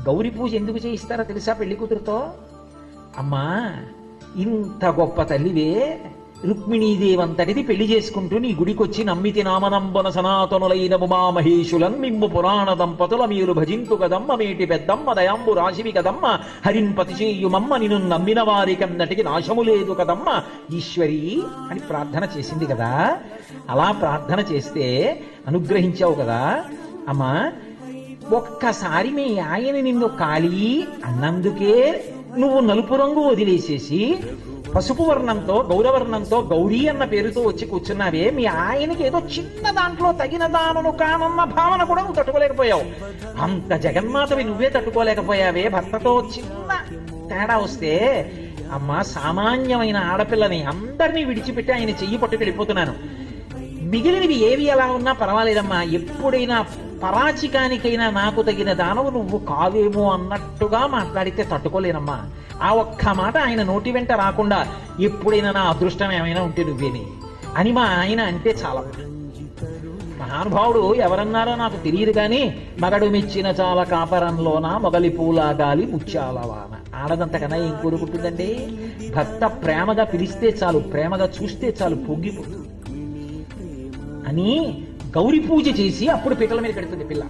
గౌరీ పూజ ఎందుకు చేయిస్తారో తెలుసా పెళ్లి కూతురుతో? అమ్మా, ఇంత గొప్ప తల్లివే, రుక్మిణీదేవంతటిది పెళ్లి చేసుకుంటూ నీ గుడికొచ్చి నమ్మితి నామనంబన సనాతనులైన ఉమామహేశులన్ మిమ్ము పురాణ దంపతుల మీరు భజింతు కదమ్మ మేటి పెద్దమ్మ దయాంబు రాశివి కదమ్మ హరింపతి చేయుమమ్మ నిన్ను నమ్మిన వారికన్నటికి నాశము లేదు కదమ్మ ఈశ్వరి అని ప్రార్థన చేసింది కదా. అలా ప్రార్థన చేస్తే అనుగ్రహించావు కదా. అమ్మా, ఒక్కసారి మీ ఆయన నిన్ను కాళీ అన్నందుకే నువ్వు నలుపు రంగు వదిలేసేసి పసుపు వర్ణంతో గౌరవర్ణంతో గౌరీ అన్న పేరుతో వచ్చి కూర్చున్నావే, మీ ఆయనకి ఏదో చిన్న దాంట్లో తగిన దానను కానన్న భావన కూడా నువ్వు తట్టుకోలేకపోయావు. అంత జగన్మాతవి నువ్వే తట్టుకోలేకపోయావే. భర్తతో చిన్న తేడా వస్తే, అమ్మా, సామాన్యమైన ఆడపిల్లని అందరినీ విడిచిపెట్టి ఆయన చెయ్యి పట్టుకు వెళ్ళిపోతున్నాను, మిగిలినవి ఏవి ఎలా ఉన్నా పర్వాలేదమ్మా, ఎప్పుడైనా పరాచికానికైనా నాకు తగిన దానవు నువ్వు కావేమో అన్నట్టుగా మాట్లాడితే తట్టుకోలేనమ్మా. ఆ ఒక్క మాట ఆయన నోటి వెంట రాకుండా, ఎప్పుడైనా నా అదృష్టం ఏమైనా ఉంటే నువ్వేని అని మా ఆయన అంటే చాలా మహానుభావుడు. ఎవరన్నారో నాకు తెలియదు కానీ, మగడు మెచ్చిన చాలా కాపరంలోన మొగలి పూలా గాలి ముత్యాల వాన. ఆడదంతకన్నా ఏం కోరుకుంటుందండి? భర్త ప్రేమగా పిలిస్తే చాలు, ప్రేమగా చూస్తే చాలు, పొంగిపోతుంది అని గౌరీ పూజ చేసి అప్పుడు పీటల మీద పెడుతుంది పిల్ల.